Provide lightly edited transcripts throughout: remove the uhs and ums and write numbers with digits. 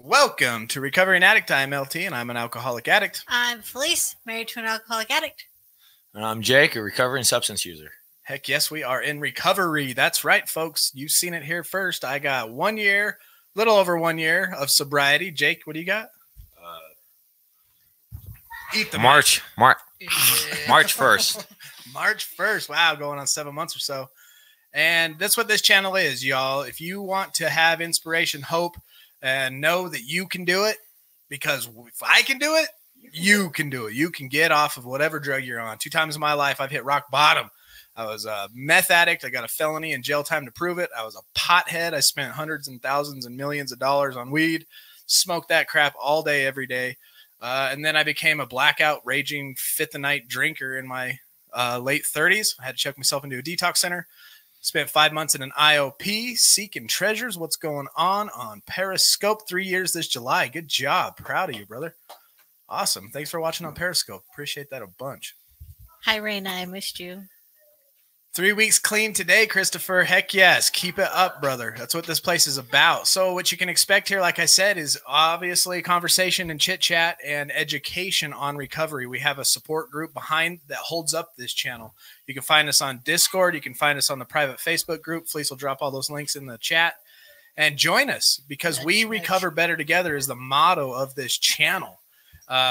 Welcome to Recovering Addict. I'm LT, and I'm an alcoholic addict. I'm Felice, married to an alcoholic addict. And I'm Jake, a recovering substance user. Heck yes, we are in recovery. That's right, folks. You've seen it here first. I got 1 year, little over 1 year of sobriety. Jake, what do you got? Eat the March 1st. March 1st. Wow, going on 7 months or so. And that's what this channel is, y'all. If you want to have inspiration, hope, and know that you can do it, because if I can do it, you can do it. You can get off of whatever drug you're on. 2 times in my life, I've hit rock bottom. I was a meth addict. I got a felony and jail time to prove it. I was a pothead. I spent hundreds and thousands and millions of dollars on weed, smoked that crap all day, every day. And then I became a blackout, raging, fit-the-night drinker in my late 30s. I had to check myself into a detox center. Spent 5 months in an IOP, seeking treasures. What's going on Periscope? 3 years this July. Good job. Proud of you, brother. Awesome. Thanks for watching on Periscope. Appreciate that a bunch. Hi, Raina. I missed you. 3 weeks clean today, Christopher. Heck yes. Keep it up, brother. That's what this place is about. So what you can expect here, like I said, is obviously conversation and chit chat and education on recovery. We have a support group behind that holds up this channel. You can find us on Discord. You can find us on the private Facebook group. Felice will drop all those links in the chat. And join us, because we recover better together is the motto of this channel.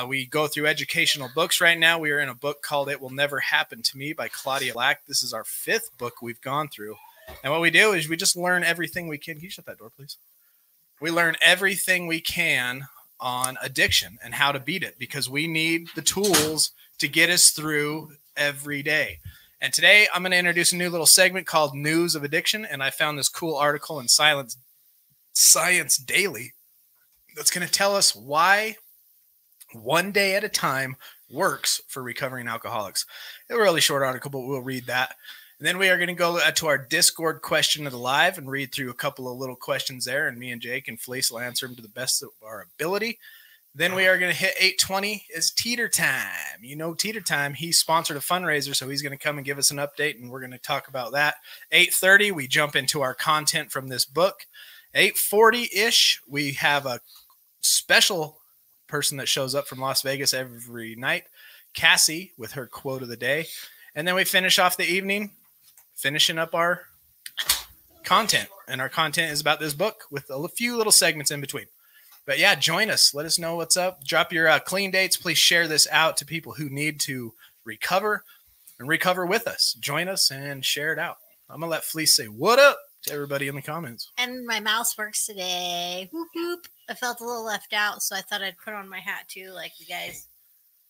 We go through educational books right now. We are in a book called It Will Never Happen to Me by Claudia Black. This is our 5th book we've gone through. And what we do is we just learn everything we can. Can you shut that door, please? We learn everything we can on addiction and how to beat it, because we need the tools to get us through every day. And today I'm going to introduce a new little segment called News of Addiction. And I found this cool article in Science Daily that's going to tell us why 1 day at a time works for recovering alcoholics. A really short article, but we'll read that. And then we are going to go to our Discord question of the live and read through a couple of little questions there. And me and Jake and Felice will answer them to the best of our ability. Then we are going to hit 8:20 is Teeter Time. You know, Teeter Time, he sponsored a fundraiser, so he's going to come and give us an update, and we're going to talk about that. 8:30, we jump into our content from this book. 8:40-ish, we have a special person that shows up from Las Vegas every night, Cassie, with her quote of the day. And then we finish off the evening finishing up our content, and our content is about this book with a few little segments in between. But yeah, join us. Let us know what's up. Drop your clean dates. Please share this out to people who need to recover and recover with us. Join us and share it out. I'm gonna let Felice say what up to everybody in the comments. And my mouse works today. Whoop, whoop. I felt a little left out, so I thought I'd put on my hat too, like you guys.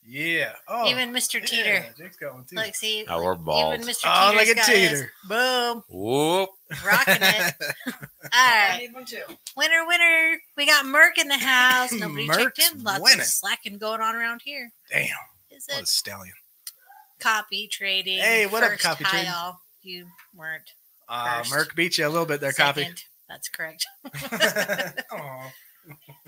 Yeah. Oh, even Mr. Teeter. Jake's got one too. Look, see. We're bald. Even Mr. Oh, Teeter's look at got Teeter. his. Boom. Whoop. Rocking it. All right. I need one too. Winner, winner. We got Merc in the house. Nobody checked Merc's in. Lots winning. of slacking going on around here. Damn. Is What it a stallion. copy trading? Hey, what up, First copy trading? tile. You weren't. First. Merc beat you a little bit there, Second. copy. That's correct. Aw.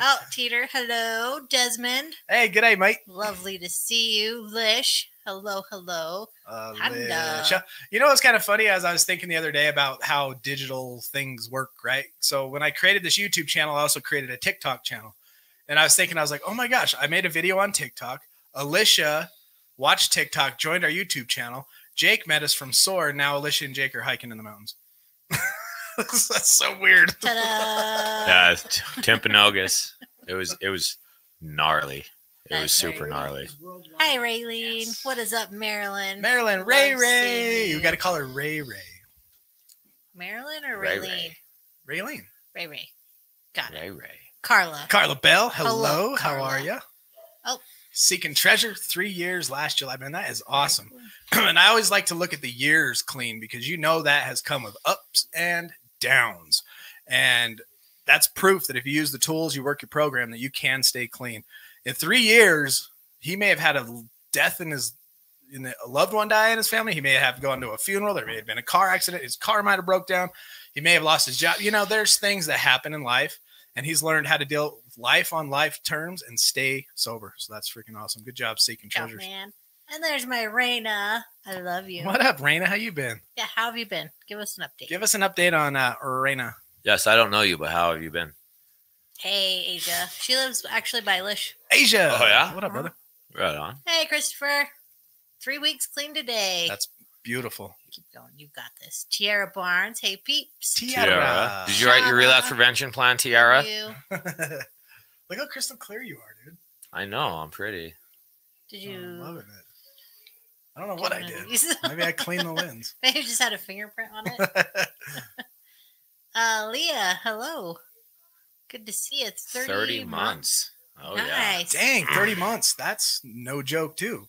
Oh, Teeter. Hello. Desmond. Hey, good day, mate. Lovely to see you. Lish. Hello, hello. Lisha. You know what's kind of funny, as I was thinking the other day about how digital things work, right? So when I created this YouTube channel, I also created a TikTok channel. And I was thinking, I was like, oh my gosh, I made a video on TikTok. Alicia watched TikTok, joined our YouTube channel. Jake met us from SOAR. And now Alicia and Jake are hiking in the mountains. That's so weird. Ta-da! Timpanogos. It was gnarly. It was That's super very gnarly. Hi, Raylene. What is up, Marilyn? Marilyn, Ray. You got to call her Ray. Marilyn or Ray Raylene? Ray. Raylene. Ray. Got it. Ray. Carla. Carla Bell. Hello. Hello, How Carla. are you? Oh. Seeking Treasure, 3 years last July. Man, that is awesome. And I always like to look at the years clean, because you know that has come with ups and downs. And that's proof that if you use the tools, you work your program, that you can stay clean. In 3 years, he may have had a death in a loved one die in his family. He may have gone to a funeral. There may have been a car accident. His car might have broke down. He may have lost his job. You know, there's things that happen in life, and he's learned how to deal with life on life terms and stay sober. So that's freaking awesome. Good job seeking treasures. Oh, man. And there's my Raina. I love you. What up, Raina? How you been? Yeah, how have you been? Give us an update. Give us an update on Raina. Yes, I don't know you, but how have you been? Hey, Asia. She lives actually by Lish. Asia. Oh, yeah? What up, brother? Right on. Hey, Christopher. 3 weeks clean today. That's beautiful. Keep going. You got this. Tiara Barnes. Hey, peeps. Tiara. Did you write your relapse prevention plan, Tiara? You. Look how crystal clear you are, dude. I know. I'm pretty. Did you? I'm loving it. I don't know what I did. Use- Maybe I cleaned the lens. Maybe you just had a fingerprint on it. Leah, hello. Good to see you. It's 30 months. Oh, nice. Dang, 30 months. That's no joke, too.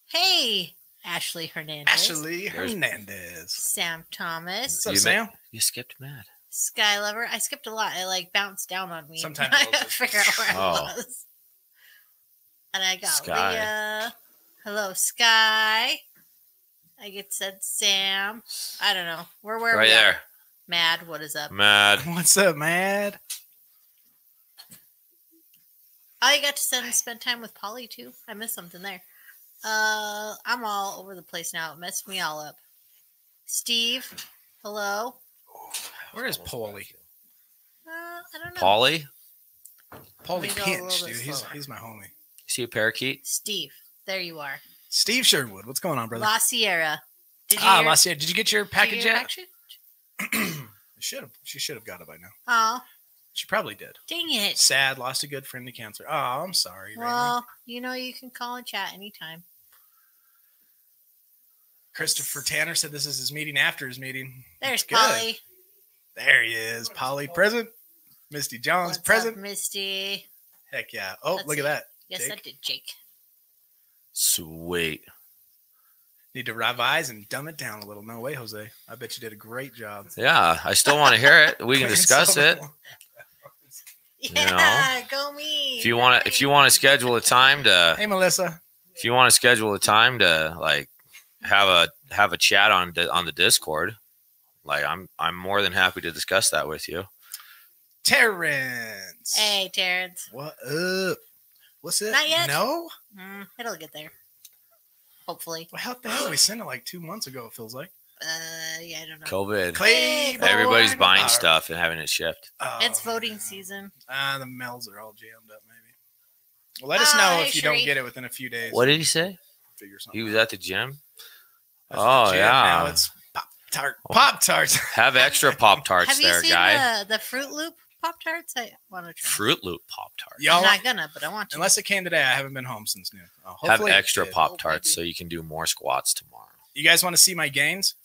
Hey, Ashley Hernandez. Ashley Hernandez. Sam Thomas. What's up, Sam? You skipped Matt. Sky Lover. I skipped a lot. It like bounced down on me. Sometimes I those gotta figure out where I Oh. was. And I got Sky. Leah. Hello, Sky. I get said Sam. I don't know. Where Right we there. At? Mad. What is up? Mad. What's up, Mad? Oh, you got to spend time with Polly too. I missed something there. I'm all over the place now. It messed me all up. Steve, hello. Where is Paulie? I don't know. Polly? Paulie Let me go a Pinch, little dude. bit He's slower. my homie. See a parakeet? Steve, there you are. Steve Sherwood. What's going on, brother? La Sierra. Did you La Sierra. Did you get your did you package get your yet? package? She should have got it by now. Oh, She probably did. dang it. Sad, lost a good friend to cancer. Oh, I'm sorry. Raymond. Well, you know you can call and chat anytime. Christopher Tanner said this is his meeting after his meeting. There's That's good. Polly. There he is. Polly present. Misty Jones What's present. up, Misty? Heck yeah. Oh, That's look at it. that. Yes, Jake. that did, Jake. Sweet. Need to revise and dumb it down a little. No way, Jose. I bet you did a great job. Yeah, I still want to hear it. We can discuss it. Yeah, go me. If you want to schedule a time to Hey, Melissa. like have a chat on the Discord, like I'm more than happy to discuss that with you. Terrence. Hey, Terrence. What up? What's it? Not yet. No? It'll get there. Hopefully. Well, how the hell we sent it like 2 months ago, it feels like. Yeah, I don't know. COVID. Clay. Everybody's buying Uh, stuff and having it shipped. Oh, It's voting season. the mails are all jammed up, maybe. Well, let us know Hey, if you don't Sheree. get it within a few days. What did he say? Figure something He was out. at the gym. That's Oh, legit. yeah. Now it's Pop-Tart. Pop-Tarts. Have extra Pop Tarts Have you there, seen guy. the Fruit Loop Pop Tarts? I want to try. Fruit Loop Pop Tarts. Y'all, I'm not gonna, but I want to. unless it came today, I haven't been home since noon. Have Hopefully it extra did. Pop Tarts maybe. so you can do more squats tomorrow. You guys want to see my gains?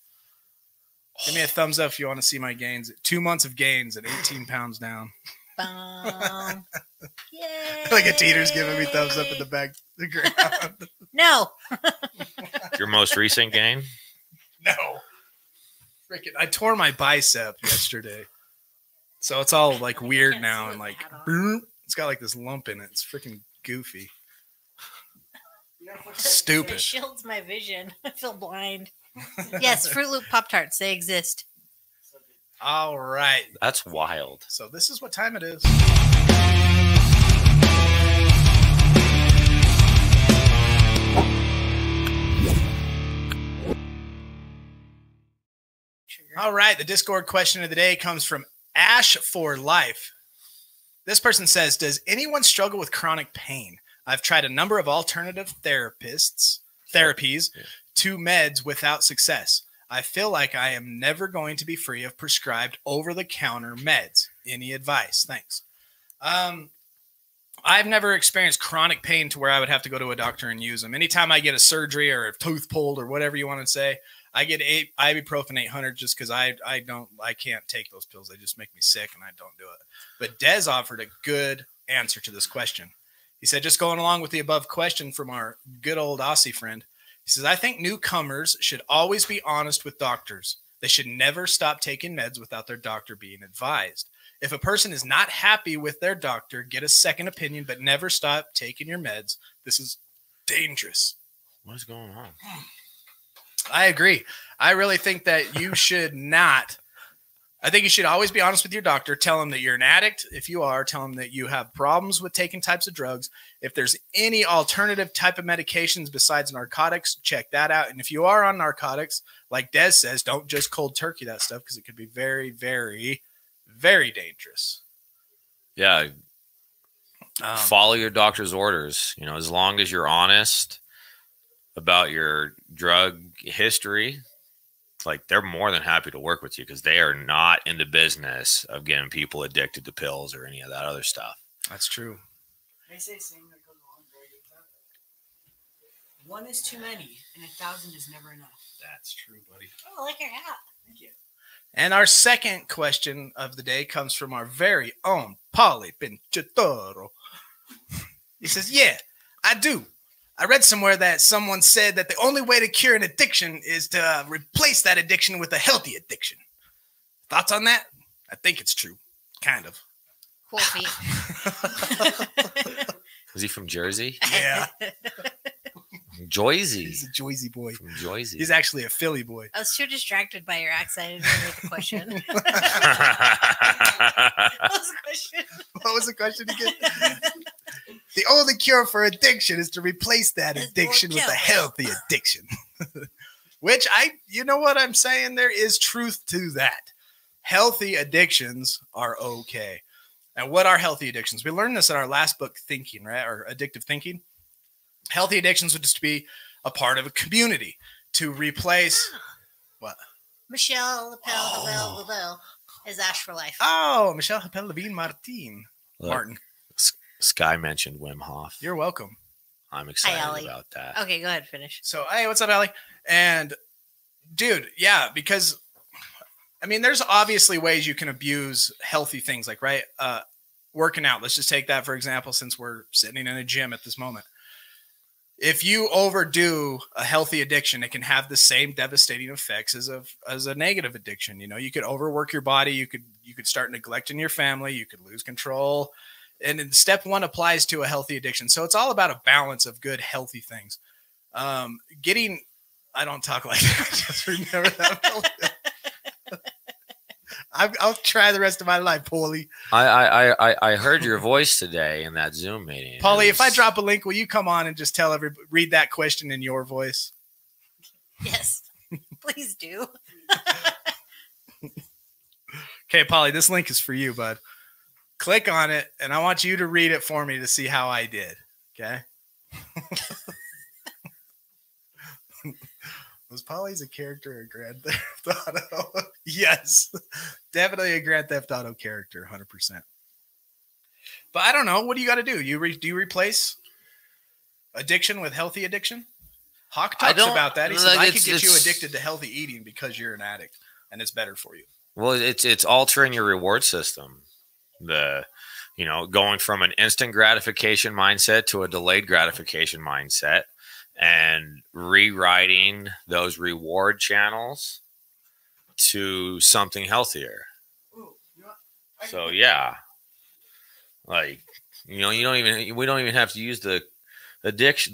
Give me a thumbs up if you want to see my gains. 2 months of gains at 18 pounds down. Bum. Yay. Like a teeter's giving me thumbs up in the back of the ground. No. Your most recent gain? No. Freaking, I tore my bicep yesterday. So it's all like weird Can't now see and what like the hat on. boom, it's got like this lump in it. It's freaking goofy. Stupid. It shields my vision. I feel blind. Yes, Fruit Loop Pop Tarts. They exist. All right. That's wild. So this is what time it is. All right. The Discord question of the day comes from Ash for Life. This person says, does anyone struggle with chronic pain? I've tried a number of alternative therapies to meds without success. I feel like I am never going to be free of prescribed over-the-counter meds. Any advice? Thanks. I've never experienced chronic pain to where I would have to go to a doctor and use them. Anytime I get a surgery or a tooth pulled or whatever you want to say, I get ibuprofen 800 just because I can't take those pills. They just make me sick and I don't do it. But Des offered a good answer to this question. He said, just going along with the above question from our good old Aussie friend, he says, I think newcomers should always be honest with doctors. They should never stop taking meds without their doctor being advised. If a person is not happy with their doctor, get a second opinion, but never stop taking your meds. This is dangerous. What is going on? I agree. I really think that you should not. I think you should always be honest with your doctor. Tell them that you're an addict. If you are, tell them that you have problems with taking types of drugs. If there's any alternative type of medications besides narcotics, check that out. And if you are on narcotics, like Des says, don't just cold turkey that stuff because it could be very, very, very dangerous. Yeah. Follow your doctor's orders. You know, as long as you're honest about your drug history, like they're more than happy to work with you because they are not in the business of getting people addicted to pills or any of that other stuff. That's true. They say saying that goes on very exactly. One is too many, and 1,000 is never enough. That's true, buddy. Oh, I like your hat. Thank you. And our second question of the day comes from our very own Paulie Pinchatoro. He says, yeah, I do. I read somewhere that someone said that the only way to cure an addiction is to replace that addiction with a healthy addiction. Thoughts on that? I think it's true. Kind of. Cool feet. Is he from Jersey? Yeah. Joyzy. He's a Joyzy boy. From Joyzy. He's actually a Philly boy. I was too distracted by your accent. I didn't hear the question. What was the question? What was the question again? The only cure for addiction is to replace that It's addiction more with a killer. healthy addiction. Which you know what I'm saying? There is truth to that. Healthy addictions are okay. And what are healthy addictions? We learned this in our last book, Thinking, right? Or Addictive Thinking. Healthy addictions would just be a part of a community to replace what? Michelle Lepel is Ash for Life. Oh, Michelle Hapel Levine Martin. Look, Martin. Sky mentioned Wim Hof. You're welcome. I'm excited Allie. about that. Okay, go ahead, finish. So, hey, what's up, Allie? And dude, yeah, because I mean, there's obviously ways you can abuse healthy things, like, right? Working out. Let's just take that for example, since we're sitting in a gym at this moment. If you overdo a healthy addiction, it can have the same devastating effects as a negative addiction. You know, you could overwork your body. You could start neglecting your family. You could lose control. And then step one applies to a healthy addiction. So it's all about a balance of good, healthy things. I don't talk like that. Just remember that. I'll try the rest of my life, Paulie. I heard your voice today in that Zoom meeting. Paulie, if I drop a link, will you come on and just tell everybody, read that question in your voice? Yes, please do. Okay, Paulie, this link is for you, bud. Click on it, and I want you to read it for me to see how I did. Okay? Was Polly's a character or Grand Theft Auto? Yes, definitely a Grand Theft Auto character, 100%. But I don't know. What do you got to do? Do you replace addiction with healthy addiction? Hawk talks about that. He says, I could get you addicted to healthy eating because you're an addict, and it's better for you. Well, it's altering your reward system. Going from an instant gratification mindset to a delayed gratification mindset, and rewriting those reward channels to something healthier. So yeah, like, we don't even have to use the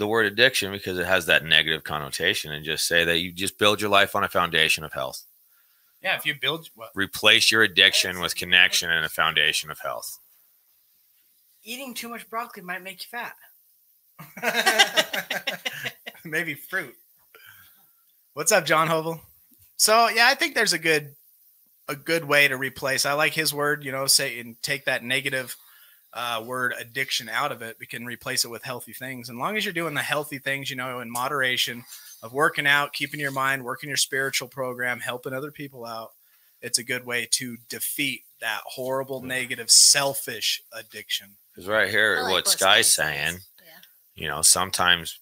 word addiction, because it has that negative connotation, and just say that you just build your life on a foundation of health. Yeah, if you build replace your addiction with connection and a foundation of health. Eating too much broccoli might make you fat. Maybe fruit. What's up, John Hovel? So yeah, I think there's a good way to replace. I like his word, say, and take that negative word addiction out of it. We can replace it with healthy things. And long as you're doing the healthy things, in moderation, of working out, keeping your mind, working your spiritual program, helping other people out, it's a good way to defeat that horrible, negative, selfish addiction. Because right here, what Sky's saying, sometimes,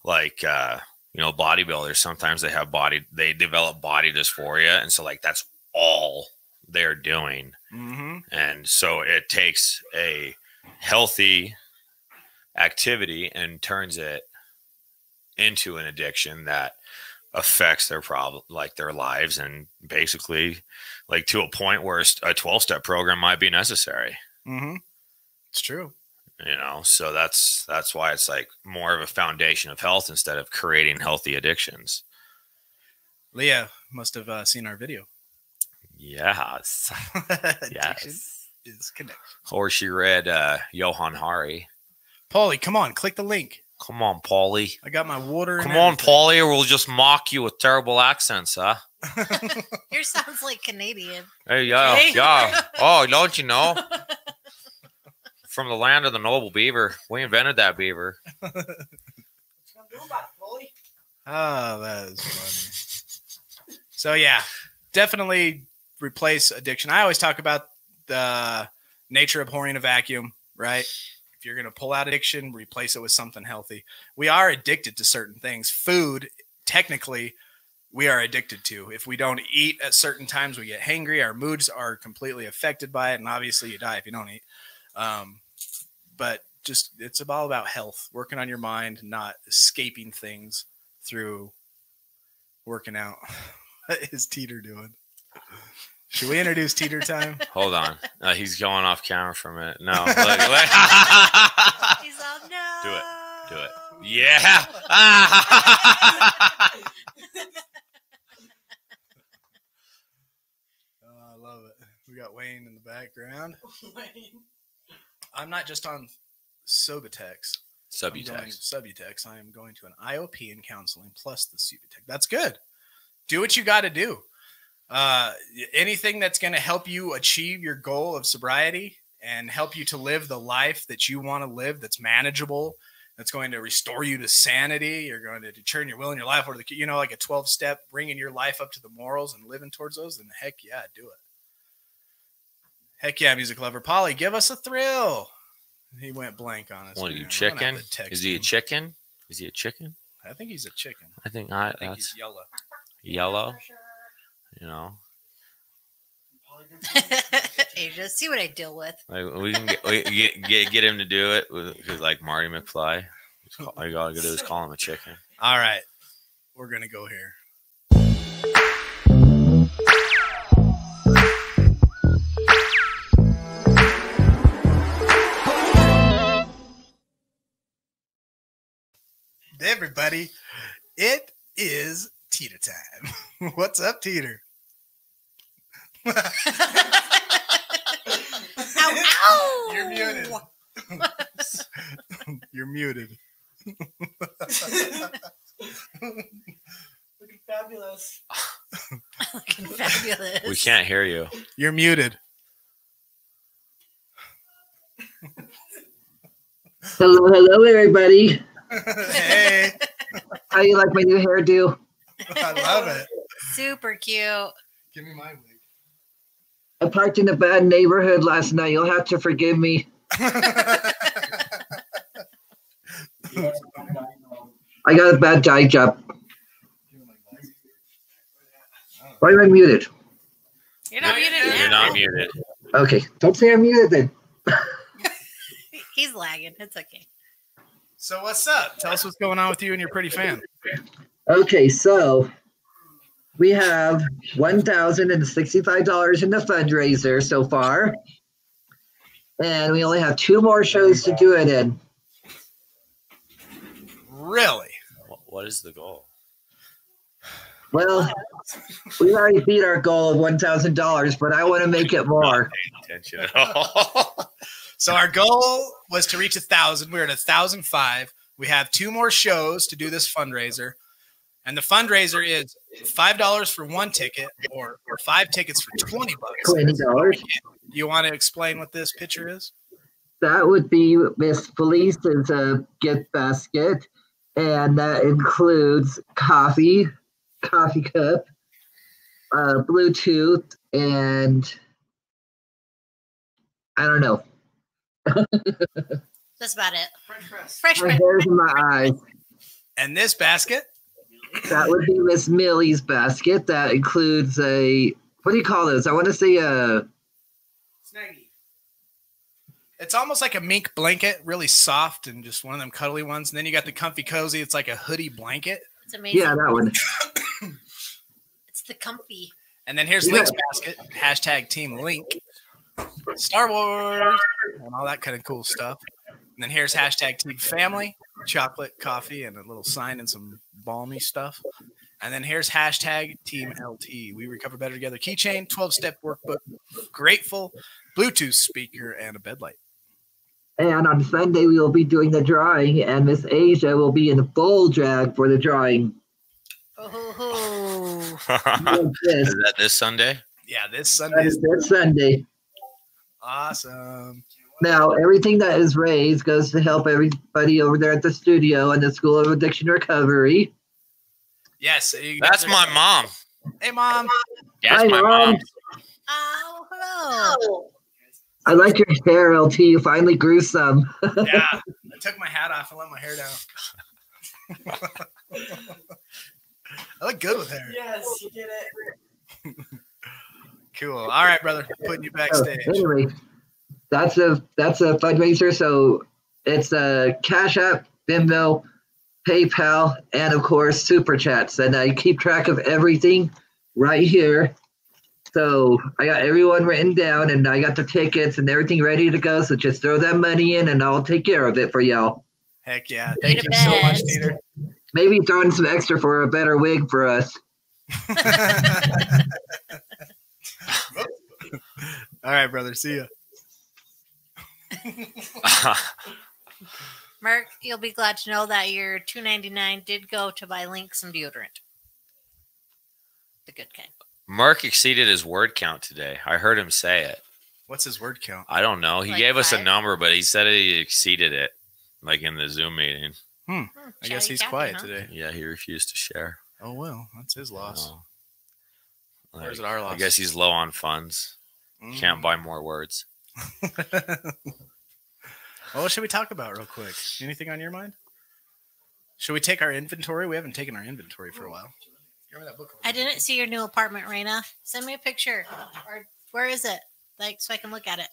like, bodybuilders, sometimes they develop body dysphoria. And so, like, that's all they're doing. Mm-hmm. And so it takes a healthy activity and turns it into an addiction that affects their their lives, and basically, like, to a point where a 12-step program might be necessary. Mm-hmm. It's true. So that's why it's like more of a foundation of health instead of creating healthy addictions. Leah must have seen our video. Yes. Addiction is connection. Or she read Johann Hari. Paulie, come on, click the link. Come on, Paulie. I got my water. Come on, Paulie, or we'll just mock you with terrible accents, huh? Yours sounds like Canadian. Hey, yeah. Oh, don't you know? from the land of the noble beaver. We invented that beaver. What's gonna do about it, Foley? Oh, that is funny. So yeah, definitely replace addiction. I always talk about the nature abhorring a vacuum, right? If you're going to pull out addiction, replace it with something healthy. We are addicted to certain things. Food, technically, we are addicted to. If we don't eat at certain times, we get hangry. Our moods are completely affected by it. And obviously you die if you don't eat. But just, it's all about health, working on your mind, not escaping things through working out. What is Teeter doing? Should we introduce Teeter time? Hold on. He's going off camera for a minute. No. Look. He's all, no. Do it. Yeah. Oh, I love it. We got Wayne in the background. I'm not just on Subutex. Subutex. I am going to an IOP and counseling plus the Subutex. That's good. Do what you got to do. Anything that's going to help you achieve your goal of sobriety and help you to live the life that you want to live, that's manageable, that's going to restore you to sanity. You're going to turn your will and your life over to, like a 12-step, bringing your life up to the morals and living towards those. Then heck yeah, do it. Heck yeah, music lover. Polly, give us a thrill. He went blank on us. What are you, chicken? Is he a chicken? I think he's a chicken. I think he's yellow. Yellow? Asia, see what I deal with. Like we can get him to do it because, like Marty McFly, all you gotta do is call him a chicken. All right, we're gonna go here. Everybody, it is Teeter time. What's up, Teeter? Ow, ow! You're muted. You're muted. Looking fabulous. Looking fabulous. We can't hear you. You're muted. Hello, everybody. Hey, How you like my new hairdo? I love it. Super cute. Give me my wig. I parked in a bad neighborhood last night. You'll have to forgive me. I got a bad dye job. Why am I muted? You're not muted now. You're not muted. Okay, don't say I'm muted then. He's lagging. It's okay. So what's up? Tell us what's going on with you and your pretty fan. Okay, so we have $1,065 in the fundraiser so far. And we only have 2 more shows to do it in. Really? What is the goal? Well, we already beat our goal of $1,000, but I want to make it more. Attention at all. So our goal was to reach 1,000. We're at 1,005. We have 2 more shows to do this fundraiser. And the fundraiser is $5 for 1 ticket or 5 tickets for $20. $20. You want to explain what this picture is? That would be Miss Felice's gift basket. And that includes coffee cup, Bluetooth, and I don't know. That's about it. French press. Fresh My press. hair's in my eyes. And this basket? That would be Miss Millie's basket. That includes a, what do you call those? I want to say a Snaggy. It's almost like a mink blanket, really soft and just one of them cuddly ones. And then you got the comfy cozy. It's like a hoodie blanket. It's amazing. yeah, that one. It's the comfy. And then here's Link's basket. Hashtag Team Link. Star Wars. And all that kind of cool stuff. And then here's hashtag Team Family. Chocolate, coffee, and a little sign and some balmy stuff. And then here's hashtag Team LT. We recover better together. Keychain, 12-step workbook, grateful, Bluetooth speaker, and a bed light. And on Sunday, we will be doing the drawing, and Miss Asia will be in full drag for the drawing. Oh, This. Is that this Sunday? Yeah, this That Sunday. is this Sunday. Awesome. Now, everything that is raised goes to help everybody over there at the studio and the School of Addiction Recovery. Yes, That's my mom. Hey, Mom. That's Hi, my Mom. mom. Oh, hello. I like your hair, LT. You finally grew some. Yeah, I took my hat off and let my hair down. I look good with hair. Yes, you did it. Cool. All right, brother. Putting you backstage. Anyway, that's a fundraiser. So it's a Cash App, Venmo, PayPal, and of course Super Chats. And I keep track of everything right here. So I got everyone written down, and I got the tickets and everything ready to go. So just throw that money in, and I'll take care of it for y'all. Heck yeah. Thank the you so much, best. Peter. Maybe throw in some extra for a better wig for us. All right, brother. See ya. Merc, you'll be glad to know that your $2.99 did go to buy Link some deodorant. The good kind. Mark exceeded his word count today. I heard him say it. What's his word count? I don't know. He Like gave us a 5? number, but he said he exceeded it, like in the Zoom meeting. I guess he's quiet today. Yeah, he refused to share. Oh, well, that's his loss. Like, Or is it our loss? I guess he's low on funds. Can't buy more words. Well, what should we talk about real quick? Anything on your mind? Should we take our inventory? We haven't taken our inventory for a while. Remember that book? I didn't see your new apartment, Raina. Send me a picture. Or where is it? Like, so I can look at it.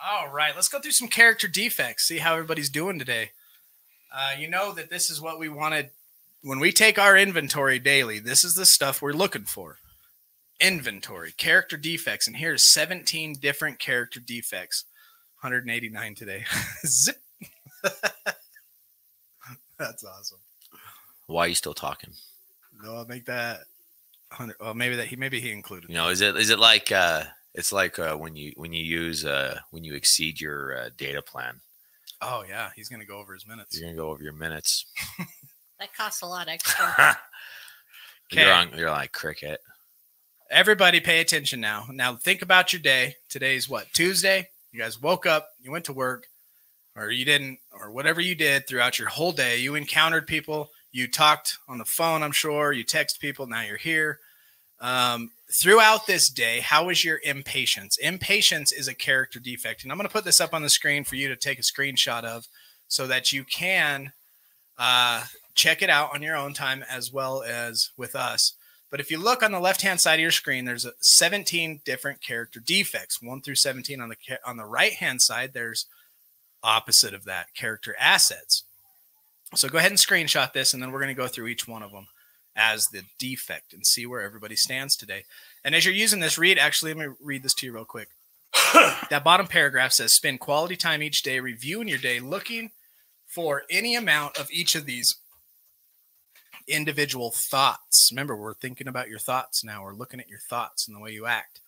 All right, let's go through some character defects, see how everybody's doing today. You know that this is what we wanted. When we take our inventory daily, this is the stuff we're looking for. Inventory, character defects, and here's 17 different character defects. 189 today. Zip. That's awesome. Why are you still talking? No, I'll make that 100. Oh, maybe he included. You know, is it like it's like when you exceed your data plan. Oh yeah, he's gonna go over his minutes. You're gonna go over your minutes. That costs a lot extra. You're like cricket. Everybody pay attention now. Now think about your day. Today's what? Tuesday? You guys woke up, you went to work, or you didn't, or whatever you did throughout your whole day. You encountered people, you talked on the phone, I'm sure, you text people, now you're here. Throughout this day, how was your impatience? Impatience is a character defect. And I'm going to put this up on the screen for you to take a screenshot of so that you can check it out on your own time as well as with us. But if you look on the left-hand side of your screen, there's 17 different character defects, 1 through 17. On the right-hand side, there's opposite of that, character assets. So go ahead and screenshot this, and then we're going to go through each one of them as the defect and see where everybody stands today. And as you're using this, let me read this to you real quick. That bottom paragraph says, spend quality time each day reviewing your day, looking for any amount of each of these individual thoughts. Remember, we're thinking about your thoughts now. We're looking at your thoughts and the way you act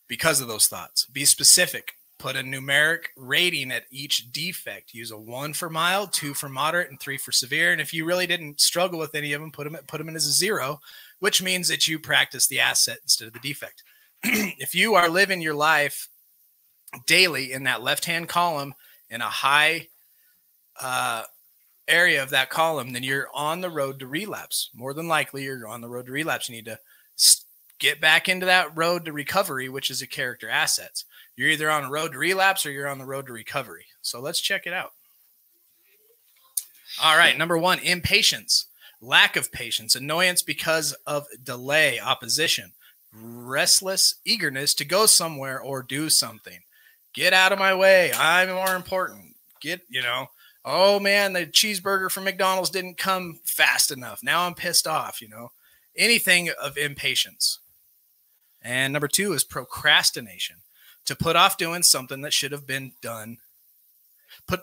because of those thoughts. Be specific. Put a numeric rating at each defect. Use a 1 for mild, 2 for moderate, and 3 for severe. And if you really didn't struggle with any of them, put them in as a 0, which means that you practice the asset instead of the defect. If you are living your life daily in that left-hand column in a high area of that column, then you're on the road to relapse. More than likely, you're on the road to relapse. You need to get back into that road to recovery, which is a character assets. You're either on a road to relapse or you're on the road to recovery. So let's check it out. All right. Number 1, impatience, lack of patience, annoyance because of delay, opposition, restless eagerness to go somewhere or do something. Get out of my way. I'm more important. Oh man, the cheeseburger from McDonald's didn't come fast enough. Now I'm pissed off, anything of impatience. And number 2 is procrastination, to put off doing something that should have been done,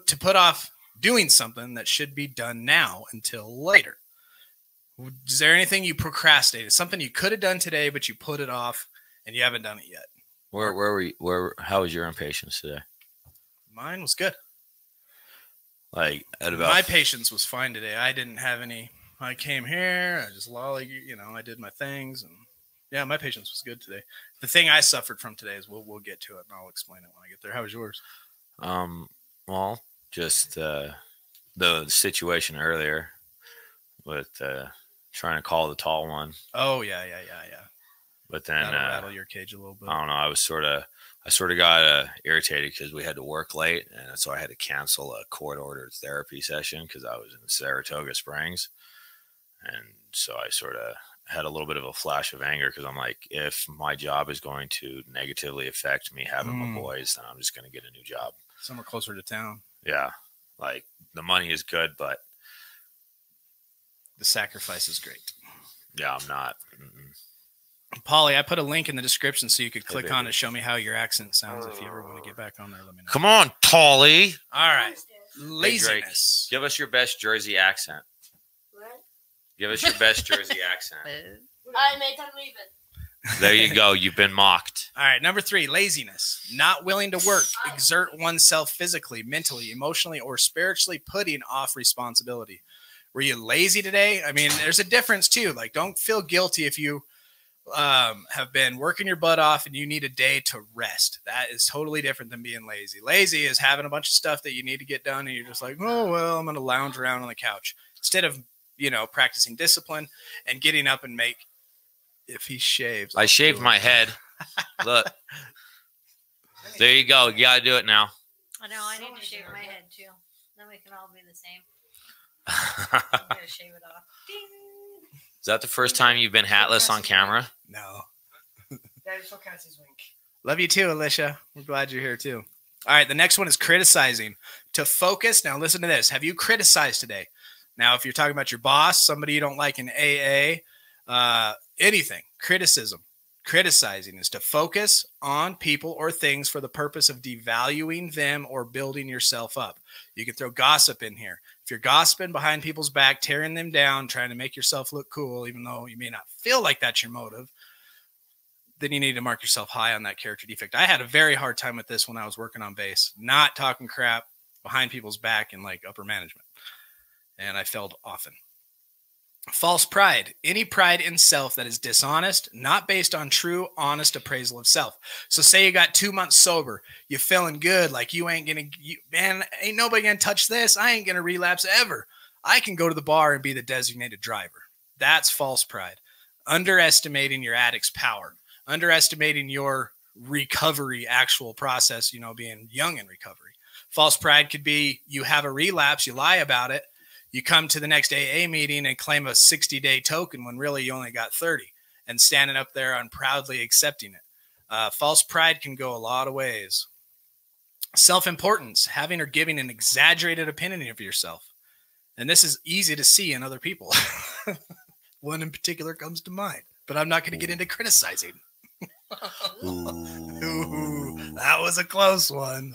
to put off doing something that should be done now until later. Is there anything you procrastinated? Something you could have done today, but you put it off and you haven't done it yet? Where were you? How was your impatience today? Mine was good. Like my patience was fine today. I didn't have any. I came here. I just I did my things, and Yeah, my patience was good today. The thing I suffered from today is we'll get to it, and I'll explain it when I get there. How was yours? Well, just the situation earlier with trying to call the tall one. Oh yeah. But then That'll rattle your cage a little bit. I don't know. I sort of got irritated because we had to work late, and so I had to cancel a court-ordered therapy session because I was in Saratoga Springs, and so I sort of had a little bit of a flash of anger because I'm like, if my job is going to negatively affect me having my boys, then I'm just going to get a new job somewhere closer to town. Yeah, like the money is good, but the sacrifice is great. Yeah, I'm not. Polly, I put a link in the description so you could click on it, show me how your accent sounds. If you ever want to get back on there, let me know. Come on, Polly. All right. Laziness. Give us your best Jersey accent. What? Give us your best Jersey accent. All right, mate, I'm leaving. There you go. You've been mocked. All right. Number 3, laziness. Not willing to work, exert oneself physically, mentally, emotionally, or spiritually, putting off responsibility. Were you lazy today? I mean, there's a difference too. Like, don't feel guilty if you have been working your butt off and you need a day to rest. That is totally different than being lazy. Lazy is having a bunch of stuff that you need to get done and you're just like, oh, well, I'm going to lounge around on the couch instead of, practicing discipline and getting up and make. If he shaves, I shaved my head. Look, there you go. You got to do it now. I know. I need to shave my head too. Then we can all be the same. I'm going to shave it off. Ding. Is that the first time you've been hatless on camera? No. That is so Cassie's wink. Love you too, Alicia. We're glad you're here too. All right. The next one is criticizing. To focus. Now listen to this. Have you criticized today? Now, if you're talking about your boss, somebody you don't like in AA, anything, criticism. Criticizing is to focus on people or things for the purpose of devaluing them or building yourself up. You can throw gossip in here. If you're gossiping behind people's back, tearing them down, trying to make yourself look cool, even though you may not feel like that's your motive, then you need to mark yourself high on that character defect. I had a very hard time with this when I was working on base, not talking crap behind people's back in like upper management. And I failed often. False pride. Any pride in self that is dishonest, not based on true, honest appraisal of self. So say you got 2 months sober. You're feeling good. Like you ain't going to, man, ain't nobody going to touch this. I ain't going to relapse ever. I can go to the bar and be the designated driver. That's false pride. Underestimating your addict's power. Underestimating your recovery actual process, being young in recovery. False pride could be you have a relapse. You lie about it. You come to the next AA meeting and claim a 60-day token when really you only got 30 and standing up there and proudly accepting it. False pride can go a lot of ways. Self-importance, having or giving an exaggerated opinion of yourself. And this is easy to see in other people. One in particular comes to mind, but I'm not going to get into criticizing. Ooh, that was a close one.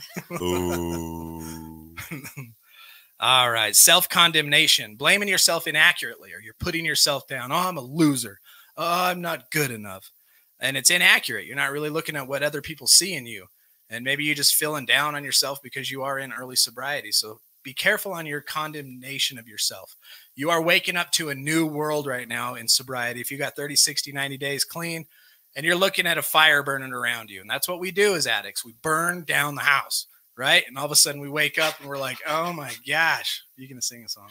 All right. Self-condemnation, blaming yourself inaccurately, or you're putting yourself down. Oh, I'm a loser. Oh, I'm not good enough. And it's inaccurate. You're not really looking at what other people see in you. And maybe you're just feeling down on yourself because you are in early sobriety. So be careful on your condemnation of yourself. You are waking up to a new world right now in sobriety. If you got 30, 60, 90 days clean and you're looking at a fire burning around you. And that's what we do as addicts. We burn down the house. Right? And all of a sudden we wake up and we're like, oh my gosh. You're going to sing a song.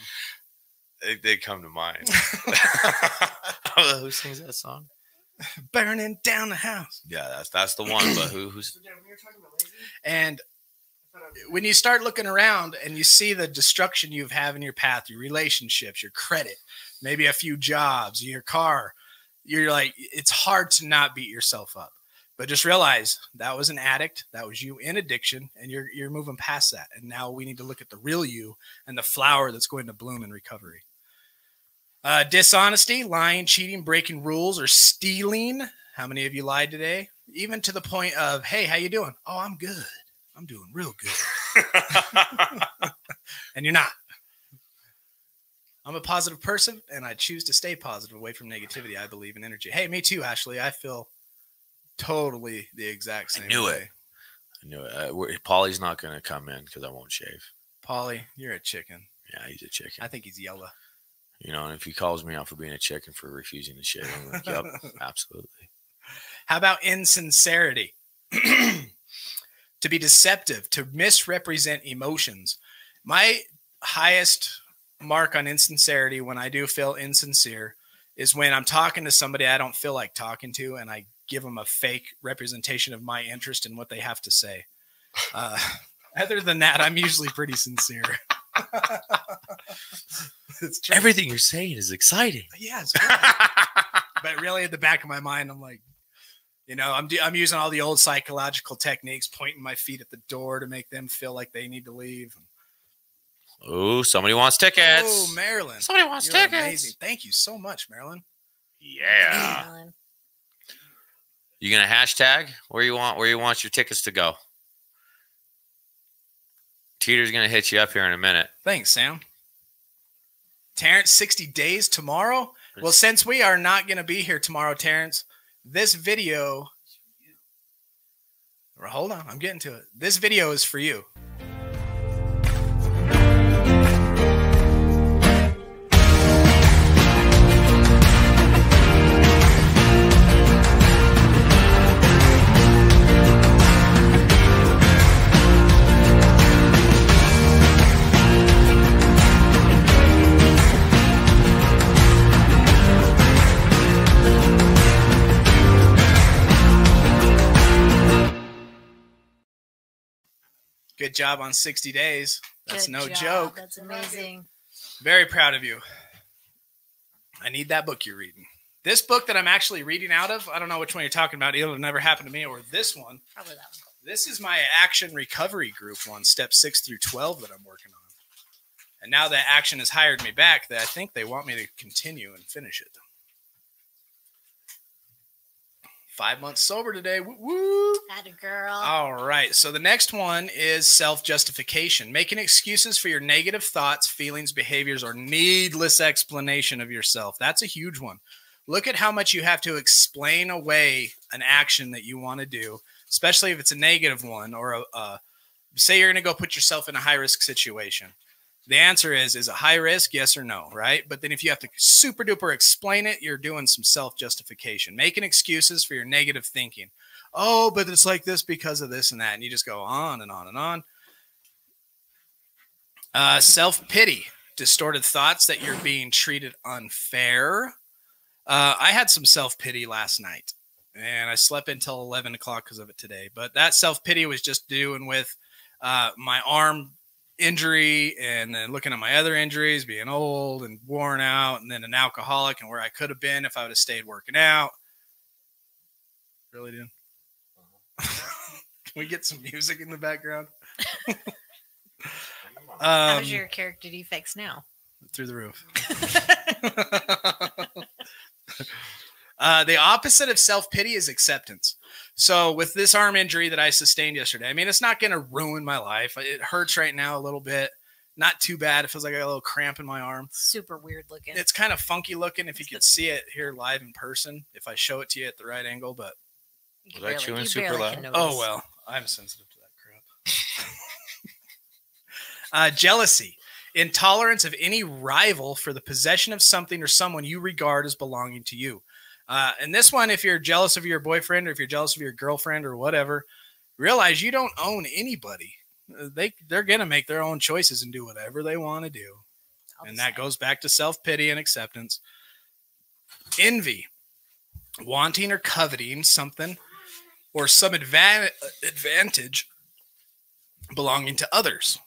They come to mind. Who sings that song? Burning down the house. Yeah, that's the one. But who's? And when you start looking around and you see the destruction you have in your path, your relationships, your credit, maybe a few jobs, your car, you're like, it's hard to not beat yourself up. But just realize that was an addict. That was you in addiction, and you're moving past that. And now we need to look at the real you and the flower that's going to bloom in recovery. Dishonesty, lying, cheating, breaking rules, or stealing. How many of you lied today? Even to the point of, hey, how you doing? Oh, I'm good. I'm doing real good. And you're not. I'm a positive person, and I choose to stay positive away from negativity. I believe in energy. Hey, me too, Ashley. I feel totally the exact same way. I knew it. Polly's not going to come in because I won't shave. Polly, you're a chicken. Yeah, he's a chicken. I think he's yellow. And if he calls me out for being a chicken for refusing to shave, I'm like, yep, absolutely. How about insincerity? To be deceptive, to misrepresent emotions. My highest mark on insincerity, when I do feel insincere, is when I'm talking to somebody I don't feel like talking to, and I give them a fake representation of my interest in what they have to say. Other than that, I'm usually pretty sincere. It's true. Everything you're saying is exciting. Yeah, it's but really, at the back of my mind, I'm like, you know, I'm using all the old psychological techniques, pointing my feet at the door to make them feel like they need to leave. Oh, somebody wants tickets. Oh, Marilyn. Somebody wants You're tickets. amazing. Thank you so much, Marilyn. Yeah. Marilyn. You gonna hashtag where you want your tickets to go? Teeter's gonna hit you up here in a minute. Thanks, Sam. Terrence, 60 days tomorrow? Well, since we are not going to be here tomorrow, Terrence, this video... Hold on, I'm getting to it. This video is for you. Good job on 60 days. That's Good no job. joke. That's amazing. Very proud of you. I need that book you're reading. This book that I'm actually reading out of, I don't know which one you're talking about. It'll never happen to me, or this one. Probably that one. This is my action recovery group one, step 6 through 12 that I'm working on. And now that action has hired me back, I think they want me to continue and finish it. 5 months sober today. Woo woo. Atta girl. All right. So the next one is self-justification. Making excuses for your negative thoughts, feelings, behaviors, or needless explanation of yourself. That's a huge one. Look at how much you have to explain away an action that you want to do, especially if it's a negative one, or say you're going to go put yourself in a high-risk situation. The answer is it high risk? Yes or no, right? But then if you have to super duper explain it, you're doing some self-justification, making excuses for your negative thinking. Oh, but it's like this because of this and that. And you just go on and on and on. Self-pity, distorted thoughts that you're being treated unfair. I had some self-pity last night, and I slept until 11 o'clock because of it today. But that self-pity was just doing with my arm injury, and then looking at my other injuries, being old and worn out, and then an alcoholic, and where I could have been if I would have stayed working out. Really, dude? Can we get some music in the background? How's your character defects now? Through the roof. The opposite of self-pity is acceptance. So with this arm injury that I sustained yesterday, I mean, it's not going to ruin my life. It hurts right now a little bit. Not too bad. It feels like I got a little cramp in my arm. Super weird looking. It's kind of funky looking if you could see it here live in person, if I show it to you at the right angle. But was that chewing super loud? Oh, well, I'm sensitive to that crap. Jealousy. Intolerance of any rival for the possession of something or someone you regard as belonging to you. And this one, if you're jealous of your boyfriend, or if you're jealous of your girlfriend or whatever, realize you don't own anybody. They're going to make their own choices and do whatever they want to do. And that goes back to self-pity and acceptance. Envy, wanting or coveting something or some advantage belonging to others.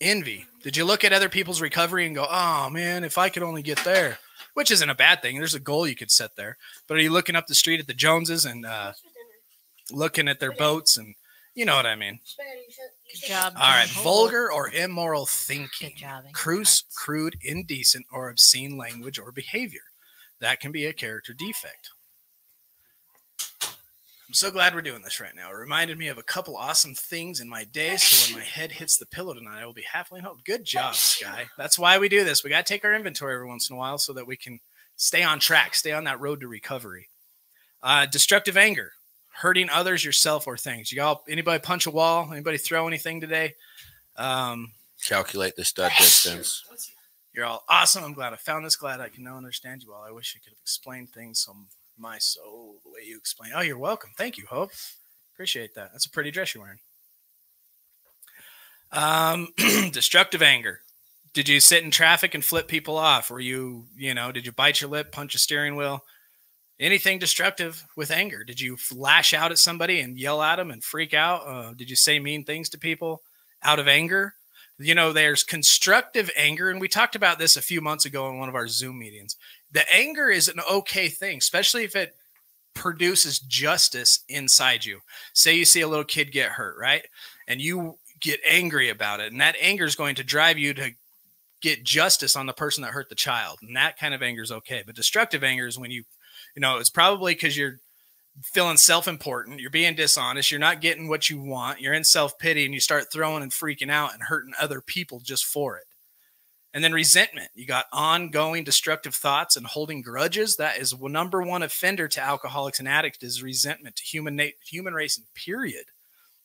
Envy. Did you look at other people's recovery and go, oh, man, if I could only get there? Which isn't a bad thing. There's a goal you could set there. But are you looking up the street at the Joneses and looking at their boats, and you know what I mean? Good job. All right. Vulgar or immoral thinking. Good job. Crude, indecent, or obscene language or behavior. That can be a character defect. I'm so glad we're doing this right now. It reminded me of a couple awesome things in my day, so when my head hits the pillow tonight, I will be happily home. Good job, Sky. That's why we do this. We got to take our inventory every once in a while so that we can stay on track, stay on that road to recovery. Destructive anger, hurting others, yourself, or things. Anybody punch a wall? Anybody throw anything today? Calculate the stud distance. You're all awesome. I'm glad I found this. Glad I can now understand you all. I wish I could have explained things so my soul the way you explain. Oh, you're welcome. Thank you, Hope. Appreciate that. That's a pretty dress you're wearing. Destructive anger. Did you sit in traffic and flip people off? Were you, did you bite your lip, punch a steering wheel? Anything destructive with anger? Did you lash out at somebody and yell at them and freak out? Did you say mean things to people out of anger? There's constructive anger, and we talked about this a few months ago in one of our Zoom meetings. The anger is an okay thing, especially if it produces justice inside you. Say you see a little kid get hurt, right? And you get angry about it, and that anger is going to drive you to get justice on the person that hurt the child. And that kind of anger is okay. But destructive anger is when it's probably because you're feeling self-important, you're being dishonest, you're not getting what you want, you're in self-pity, and you start throwing and freaking out and hurting other people just for it. And then resentment. You got ongoing destructive thoughts and holding grudges. That is number one offender to alcoholics and addicts, is resentment to human race, period.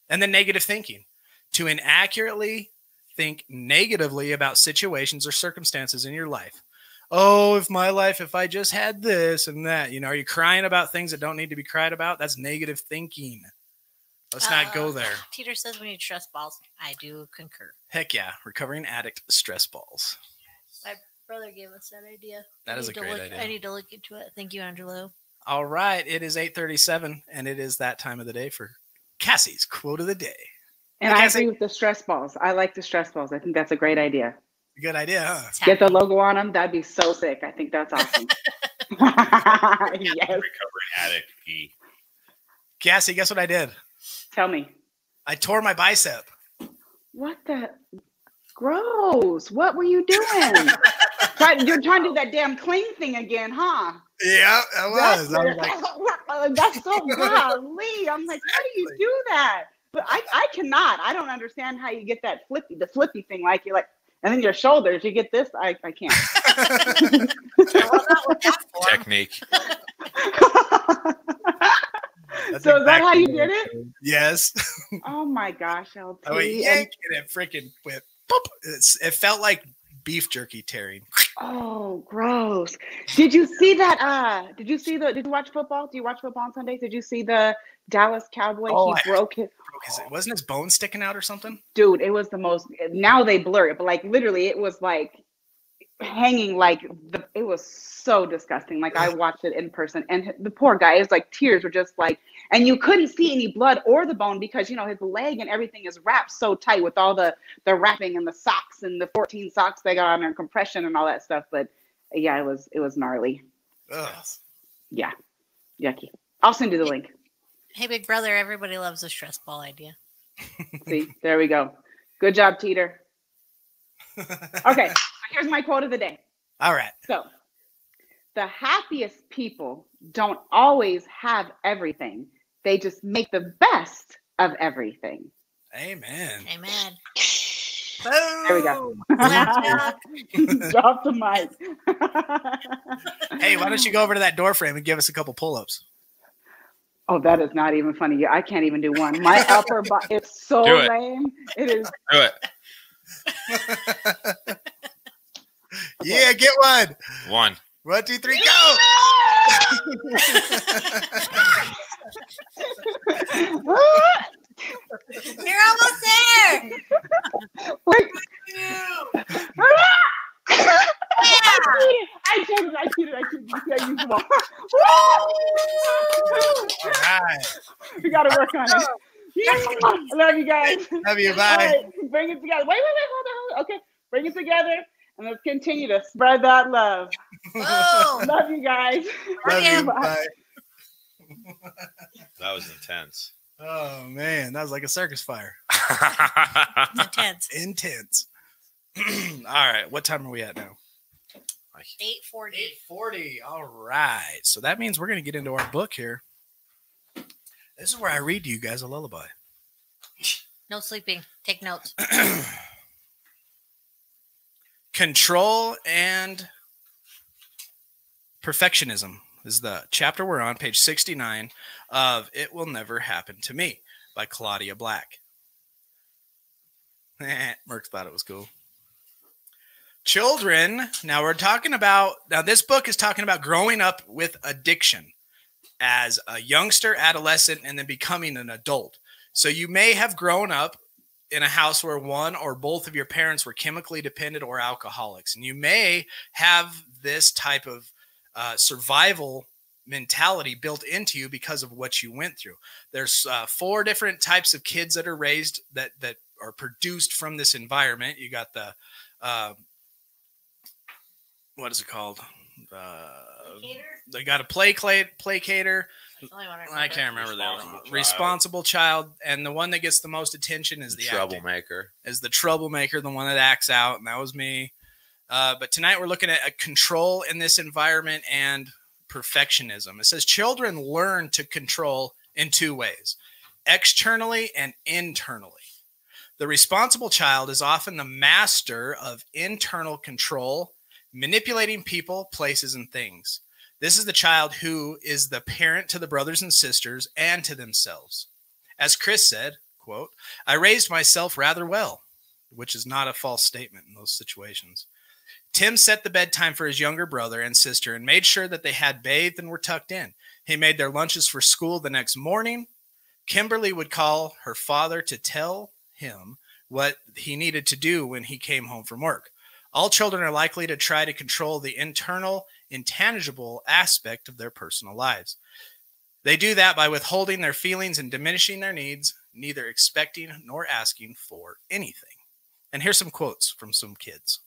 And then negative thinking. To inaccurately think negatively about situations or circumstances in your life. Oh, if I just had this and that, are you crying about things that don't need to be cried about? That's negative thinking. Let's not go there. Peter says we need stress balls. I do concur. Heck yeah. Recovering addict stress balls. My brother gave us that idea. That is a great idea. I need to look into it. Thank you, Angelo. All right. It is 8:37, and it is that time of the day for Cassie's quote of the day. And I agree with the stress balls. I like the stress balls. I think that's a great idea. Good idea, huh? Get the logo on them. That'd be so sick. I think that's awesome. Yes. Recovering addict pee. Cassie, guess what I did? Tell me. I tore my bicep. What the? Gross. What were you doing? You're trying to do that damn clean thing again, huh? Yeah, I was. That's so golly. I'm like, how do you do that? But I cannot. I don't understand how you get that the flippy thing. Like you're like, and then your shoulders, you get this. I can't. Technique. So is that how you did it? Yes. Oh my gosh, LT. I went yank and it freaking went. It felt like beef jerky tearing. Oh, gross. Did you see that? Did you watch football? Do you watch football on Sundays? Did you see the Dallas Cowboy? He broke it. Wasn't his bone sticking out or something? Dude, it was the most, now they blur it, but like literally it was like hanging it was so disgusting. Like I watched it in person, and the poor guy, his like tears were just like, and you couldn't see any blood or the bone because his leg and everything is wrapped so tight with all the wrapping and the socks and the 14 socks they got on there, compression and all that stuff. But yeah, it was gnarly. Ugh. Yeah, yucky. I'll send you the link. Hey, big brother, everybody loves the stress ball idea. See, there we go. Good job, Teeter. Okay, here's my quote of the day. All right. So, the happiest people don't always have everything. They just make the best of everything. Amen. Amen. There we go. Drop the mic. Hey, why don't you go over to that door frame and give us a couple pull-ups? Oh, that is not even funny. I can't even do one. My upper body, it's so lame. It is. Do it. Yeah, get one. 1. 1, 2, 3, go. You're almost there. Wait. Yeah. I cheated. I used them all. All right. We got to work on it. I love you guys. Love you. Bye. All right, bring it together. Wait. Hold on. Okay. Bring it together and let's continue to spread that love. Whoa. Love you guys. Love you. Bye. Bye. That was intense. Oh, man. That was like a circus fire. Intense. Intense. All right. What time are we at now? 8:40. 8:40. All right. So that means we're going to get into our book here. This is where I read to you guys a lullaby. No sleeping. Take notes. Control and Perfectionism is the chapter we're on, page 69 of It Will Never Happen to Me by Claudia Black. Merck thought it was cool. Children, now this book is talking about growing up with addiction. as a youngster, adolescent, and then becoming an adult. So you may have grown up in a house where one or both of your parents were chemically dependent or alcoholics. And you may have this type of survival mentality built into you because of what you went through. There's 4 different types of kids that are raised that are produced from this environment. You got the, what is it called? They got a placater. I can't remember that. Responsible child, and the one that gets the most attention is the troublemaker. Is the troublemaker, the one that acts out, and that was me. But tonight we're looking at a control in this environment and perfectionism. It says children learn to control in 2 ways: externally and internally. The responsible child is often the master of internal control, manipulating people, places, and things. This is the child who is the parent to the brothers and sisters and to themselves. As Chris said, quote, "I raised myself rather well," which is not a false statement in those situations. Tim set the bedtime for his younger brother and sister and made sure that they had bathed and were tucked in. He made their lunches for school the next morning. Kimberly would call her father to tell him what he needed to do when he came home from work. All children are likely to try to control the internal, intangible aspect of their personal lives. They do that by withholding their feelings and diminishing their needs, neither expecting nor asking for anything. And here's some quotes from some kids.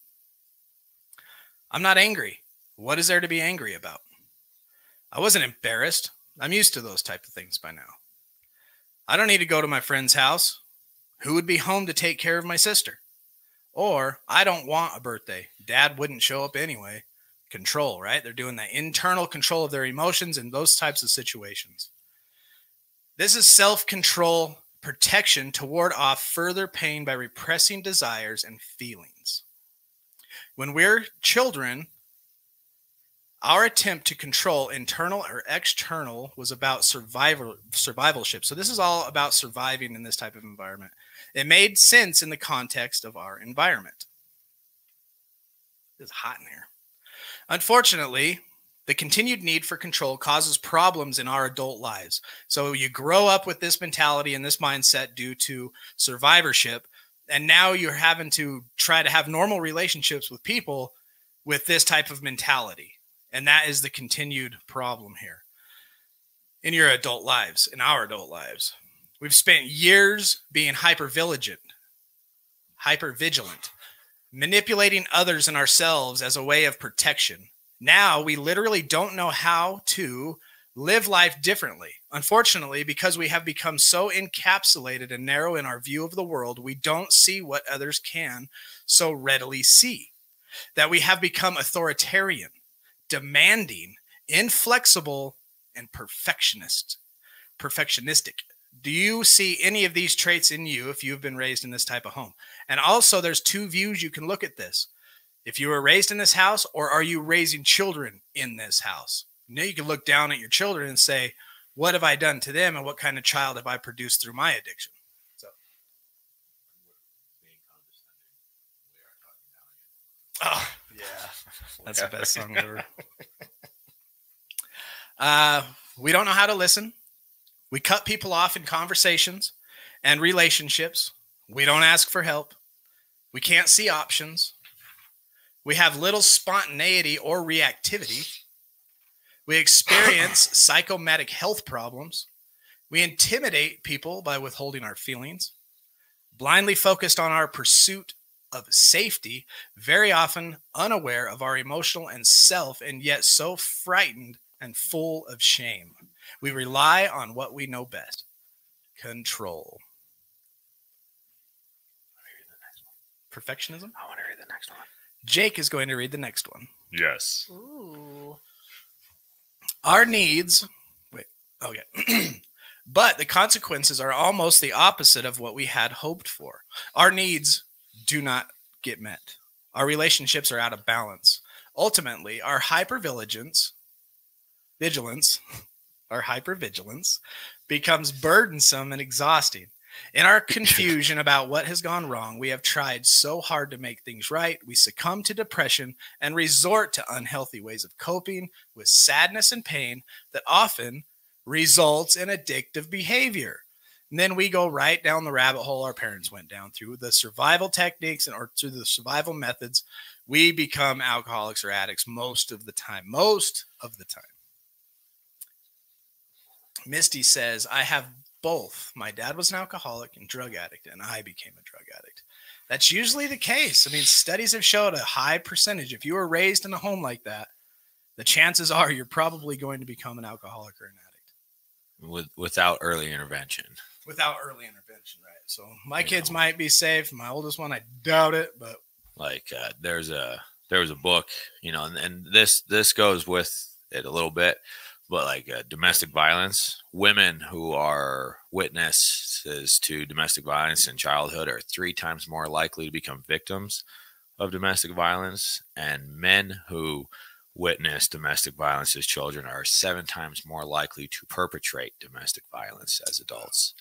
"I'm not angry. What is there to be angry about? I wasn't embarrassed. I'm used to those type of things by now. I don't need to go to my friend's house. Who would be home to take care of my sister? Or, I don't want a birthday. Dad wouldn't show up anyway." Control, right? They're doing the internal control of their emotions in those types of situations. This is self-control protection to ward off further pain by repressing desires and feelings. When we're children, our attempt to control internal or external was about survivalship. So this is all about surviving in this type of environment. It made sense in the context of our environment. It's hot in here. Unfortunately, the continued need for control causes problems in our adult lives. So you grow up with this mentality and this mindset due to survivorship, and now you're having to try to have normal relationships with people with this type of mentality. And that is the continued problem here in your adult lives, in our adult lives. We've spent years being hypervigilant, manipulating others and ourselves as a way of protection. Now we literally don't know how to live life differently. Unfortunately, because we have become so encapsulated and narrow in our view of the world, we don't see what others can so readily see. That we have become authoritarian, demanding, inflexible, and perfectionistic. Do you see any of these traits in you if you've been raised in this type of home? And also, there's 2 views you can look at this. If you were raised in this house, or are you raising children in this house? Now you can look down at your children and say, what have I done to them, and what kind of child have I produced through my addiction? So, oh, yeah. That's the best song ever. We don't know how to listen. We cut people off in conversations and relationships. We don't ask for help. We can't see options. We have little spontaneity or reactivity. We experience psychosomatic health problems. We intimidate people by withholding our feelings. Blindly focused on our pursuit of safety, very often unaware of our emotional and self, and yet so frightened and full of shame. We rely on what we know best. Control. Perfectionism? I want to read the next one. Jake is going to read the next one. Yes. Ooh. Our needs, but the consequences are almost the opposite of what we had hoped for. Our needs do not get met. Our relationships are out of balance. Ultimately, our hypervigilance becomes burdensome and exhausting. In our confusion about what has gone wrong, we have tried so hard to make things right. We succumb to depression and resort to unhealthy ways of coping with sadness and pain that often results in addictive behavior. And then we go right down the rabbit hole our parents went down through the survival techniques or through the survival methods. We become alcoholics or addicts most of the time. Most of the time. Misty says, I have both. My dad was an alcoholic and drug addict, and I became a drug addict. That's usually the case. I mean, studies have showed a high percentage. If you were raised in a home like that, the chances are you're probably going to become an alcoholic or an addict. Without early intervention. Without early intervention, right? So my kids might be safe. My oldest one, I doubt it, but like there was a book, and this goes with it a little bit, but like domestic violence, women who are witnesses to domestic violence in childhood are 3 times more likely to become victims of domestic violence, and men who witness domestic violence as children are 7 times more likely to perpetrate domestic violence as adults.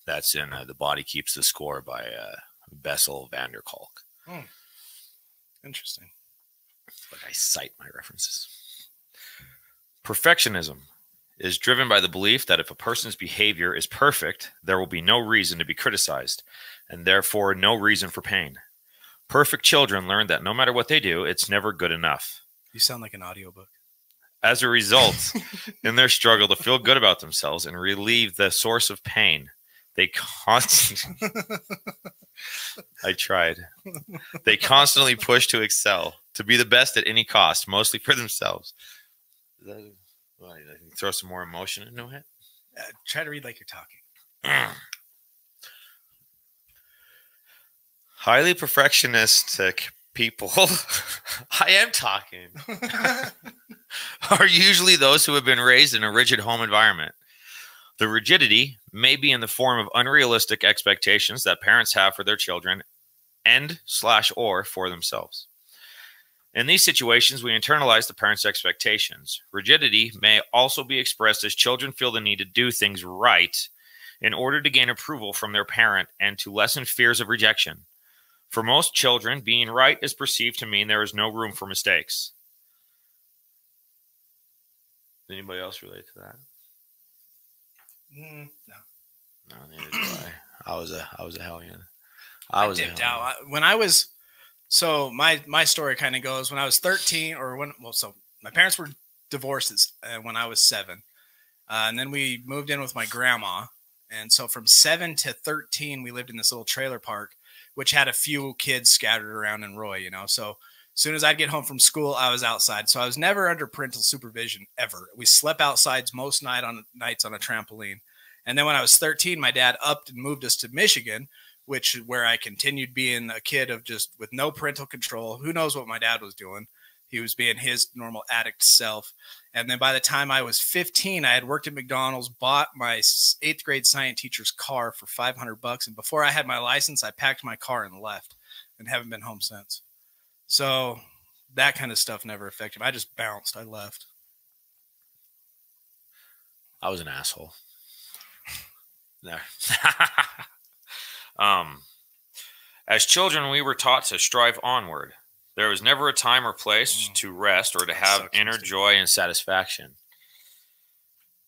That's in The Body Keeps the Score by Bessel van der Kolk. Interesting. But I cite my references. Perfectionism is driven by the belief that if a person's behavior is perfect, there will be no reason to be criticized, and therefore no reason for pain. Perfect children learn that no matter what they do, it's never good enough. You sound like an audiobook. As a result, in their struggle to feel good about themselves and relieve the source of pain, they constantly They constantly push to excel, to be the best at any cost, mostly for themselves. Throw some more emotion into it. Try to read like you're talking. Highly perfectionistic people, I am talking, are usually those who have been raised in a rigid home environment. The rigidity may be in the form of unrealistic expectations that parents have for their children and/or for themselves. In these situations, we internalize the parents' expectations. Rigidity may also be expressed as children feel the need to do things right in order to gain approval from their parent and to lessen fears of rejection. For most children, being right is perceived to mean there is no room for mistakes. Does anybody else relate to that? No. No, neither do I. I was a hellion. I dipped out. When I was, so my story kind of goes when I was 13 so my parents were divorced when I was 7. And then we moved in with my grandma. And so from 7 to 13, we lived in this little trailer park, which had a few kids scattered around in Roy, So as soon as I'd get home from school, I was outside. So I was never under parental supervision ever. We slept outside most nights on a trampoline. And then when I was 13, my dad upped and moved us to Michigan, where I continued being a kid of just with no parental control. Who knows what my dad was doing? He was being his normal addict self. And then by the time I was 15, I had worked at McDonald's, bought my 8th grade science teacher's car for $500. And before I had my license, I packed my car and left and haven't been home since. So that kind of stuff never affected me. I just bounced. I left. I was an asshole. There. As children, we were taught to strive onward. There was never a time or place to rest or to have inner joy and satisfaction.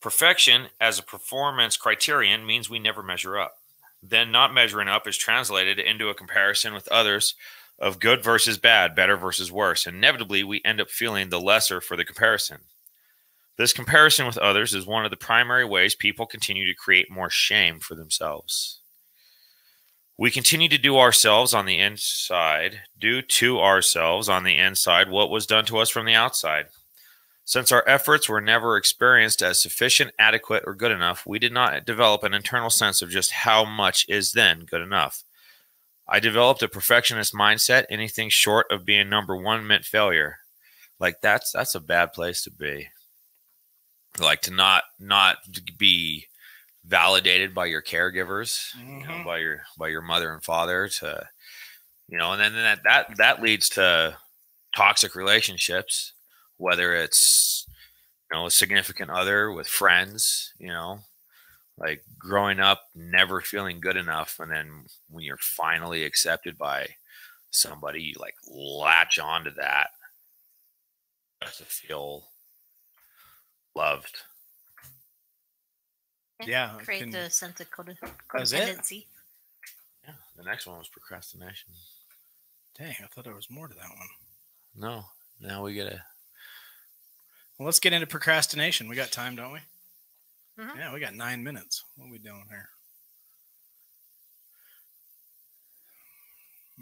Perfection as a performance criterion means we never measure up. Then not measuring up is translated into a comparison with others of good versus bad, better versus worse. Inevitably, we end up feeling the lesser for the comparison. This comparison with others is one of the primary ways people continue to create more shame for themselves. We continue to do to ourselves on the inside what was done to us from the outside. Since our efforts were never experienced as sufficient, adequate, or good enough, we did not develop an internal sense of just how much is then good enough. I developed a perfectionist mindset. Anything short of being number one meant failure. Like that's a bad place to be. Like to not be validated by your caregivers, by your mother and father, and then that leads to toxic relationships, whether it's a significant other, with friends, like growing up never feeling good enough, and then when you're finally accepted by somebody, you like latch onto that to feel loved. Yeah. Create the sense of was it? codependency. Yeah. The next one was procrastination. Dang, I thought there was more to that one. No. Now we get a. Well, let's get into procrastination. We got time, don't we? Mhm. Yeah, we got 9 minutes. What are we doing here?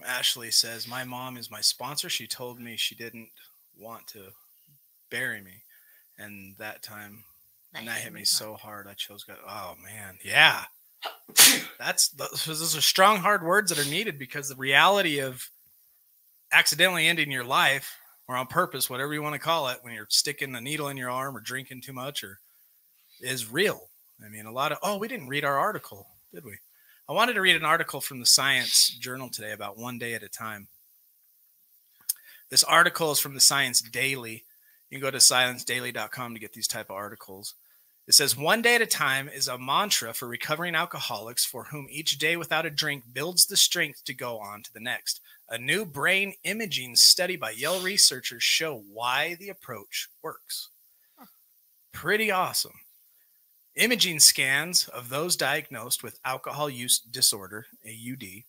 Ashley says, my mom is my sponsor. She told me she didn't want to bury me. And that time, and that hit me so hard. I chose God. Oh, man. Yeah. Those are strong, hard words that are needed, because the reality of accidentally ending your life, or on purpose, whatever you want to call it, when you're sticking a needle in your arm or drinking too much, or is real. I mean, we didn't read our article, did we? I wanted to read an article from the Science Journal today about one day at a time. This article is from the Science Daily. You can go to silencedaily.com to get these type of articles. It says, one day at a time is a mantra for recovering alcoholics for whom each day without a drink builds the strength to go on to the next. A new brain imaging study by Yale researchers show why the approach works. Pretty awesome. Imaging scans of those diagnosed with alcohol use disorder, AUD,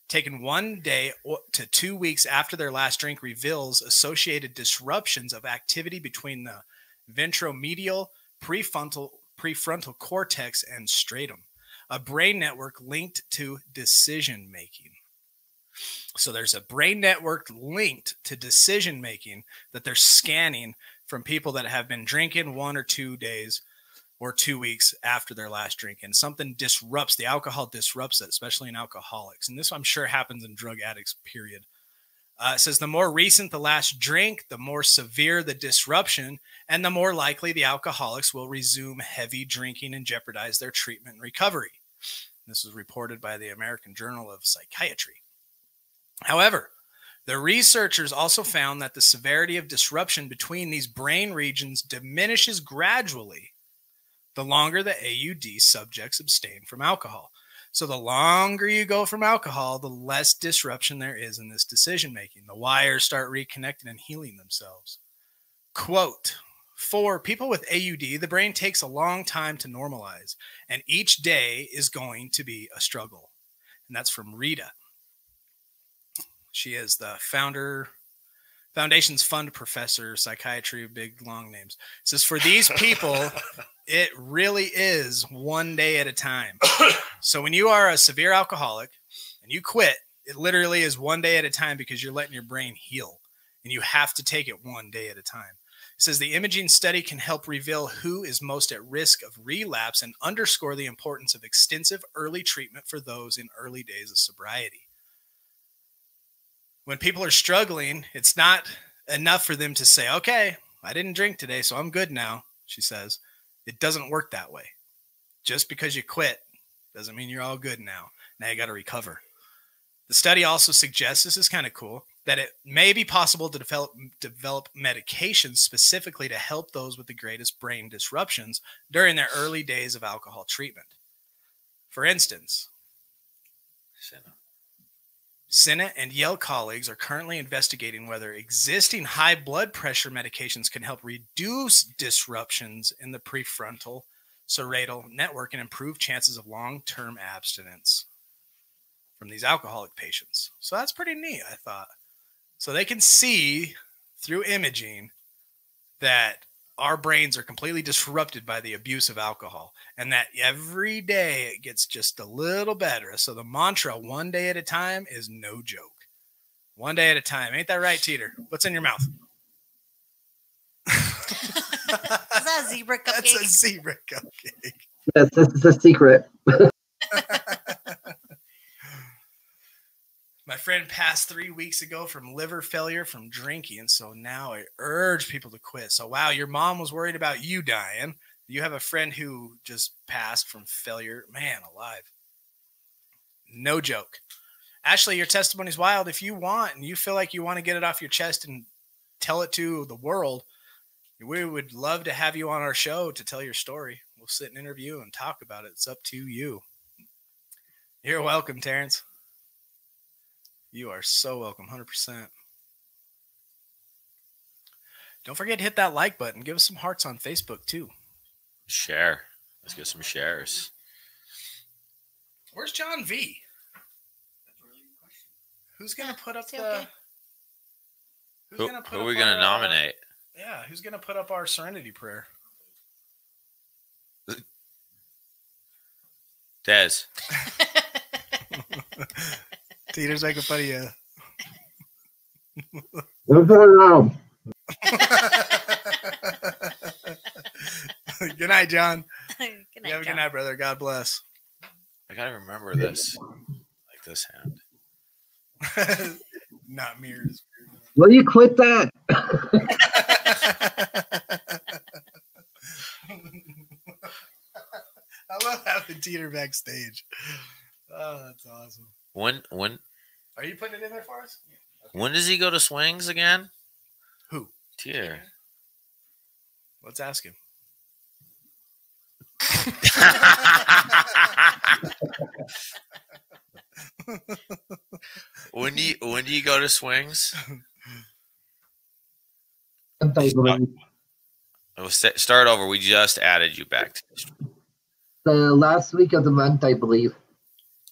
taken 1 day to 2 weeks after their last drink, reveals associated disruptions of activity between the ventromedial, prefrontal cortex, and stratum, a brain network linked to decision making. So there's a brain network linked to decision making that they're scanning from people that have been drinking 1 or 2 days or 2 weeks after their last drink. And something disrupts, the alcohol disrupts it, especially in alcoholics. And this, I'm sure, happens in drug addicts, period. It says the more recent the last drink, the more severe the disruption, and the more likely the alcoholics will resume heavy drinking and jeopardize their treatment and recovery. This is reported by the American Journal of Psychiatry. However, the researchers also found that the severity of disruption between these brain regions diminishes gradually the longer the AUD subjects abstain from alcohol. So the longer you go from alcohol, the less disruption there is in this decision making. The wires start reconnecting and healing themselves. Quote, for people with AUD, the brain takes a long time to normalize, and each day is going to be a struggle. And that's from Rita. She is the Foundation's fund professor, psychiatry, big long names. It says, for these people, it really is 1 day at a time. So when you are a severe alcoholic and you quit, it literally is 1 day at a time, because you're letting your brain heal, and you have to take it 1 day at a time. It says the imaging study can help reveal who is most at risk of relapse and underscore the importance of extensive early treatment for those in early days of sobriety. When people are struggling, it's not enough for them to say, okay, I didn't drink today, so I'm good now, she says. It doesn't work that way. Just because you quit doesn't mean you're all good now. Now you got to recover. The study also suggests, this is kind of cool, that it may be possible to develop medications specifically to help those with the greatest brain disruptions during their early days of alcohol treatment. For instance, Senate and Yale colleagues are currently investigating whether existing high blood pressure medications can help reduce disruptions in the prefrontal parietal network and improve chances of long-term abstinence from these alcoholic patients. So that's pretty neat, I thought. So they can see through imaging that our brains are completely disrupted by the abuse of alcohol, and that every day it gets just a little better. So the mantra, 1 day at a time, is no joke. 1 day at a time. Ain't that right, Teeter? What's in your mouth? Is that a zebra cupcake? That's a zebra cupcake. Yes, this is a secret. My friend passed 3 weeks ago from liver failure from drinking, so now I urge people to quit. So, wow, your mom was worried about you dying. You have a friend who just passed from failure. Man alive. No joke. Ashley, your testimony is wild. If you want and you feel like you want to get it off your chest and tell it to the world, we would love to have you on our show to tell your story. We'll sit and interview and talk about it. It's up to you. You're welcome, Terrence. You are so welcome, 100%. Don't forget to hit that like button. Give us some hearts on Facebook, too. Share. Let's get some shares. Where's John V? Who's gonna put up the? okay. Who's Who gonna put are up we going to our, nominate? Yeah, who's gonna put up our serenity prayer? Des. Teeter's making fun of you. Good night, John. Good You night, have a good John. night, brother. God bless. I got to remember this. Like this hand. Not mirrors. Will you quit that? I love having Teeter backstage. Oh, that's awesome. When Are you putting it in there for us? when does he go to swings again? Who? Teeter. Let's ask him. When do you go to swings? The We'll start over. We just added you back to the stream. last week of the month, I believe.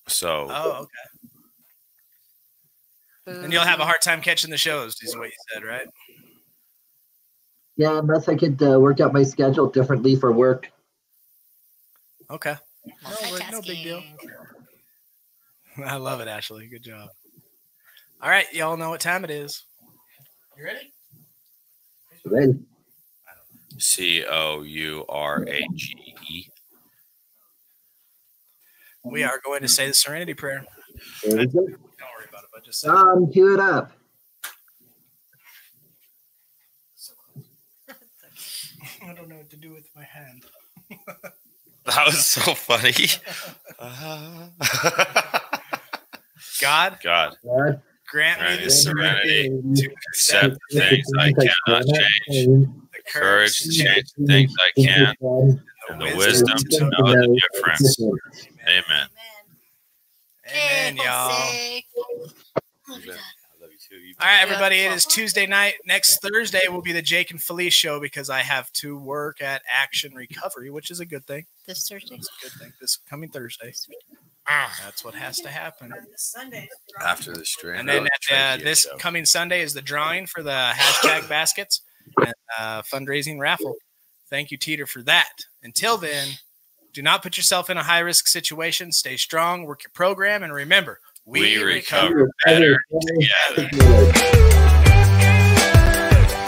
So Oh, okay. And you'll have a hard time catching the shows, is what you said, right? Yeah, unless I could work out my schedule differently for work. Okay. No big deal. Multitasking. I love it, Ashley. Good job. All right, y'all know what time it is. You ready? Ready? COURAGE. We are going to say the serenity prayer. There we go. Don't worry about it, but just say it. Cue it up. I don't know what to do with my hand. That was so funny. God, God, God, grant me the Grant serenity serenity to accept the things I cannot change, the courage to change the things I can, and the wisdom to know the difference. Amen. Amen, y'all. Jose. I love you too. All right, everybody. It is Tuesday night. Next Thursday will be the Jake and Felice show because I have to work at Action Recovery, which is a good thing. This Thursday. It's a good thing. This coming Thursday. That's what has to happen. Sunday. After the stream. And then this coming Sunday is the drawing for the hashtag baskets and fundraising raffle. Thank you, Teeter, for that. Until then, do not put yourself in a high-risk situation. Stay strong, work your program, and remember, we recover better together.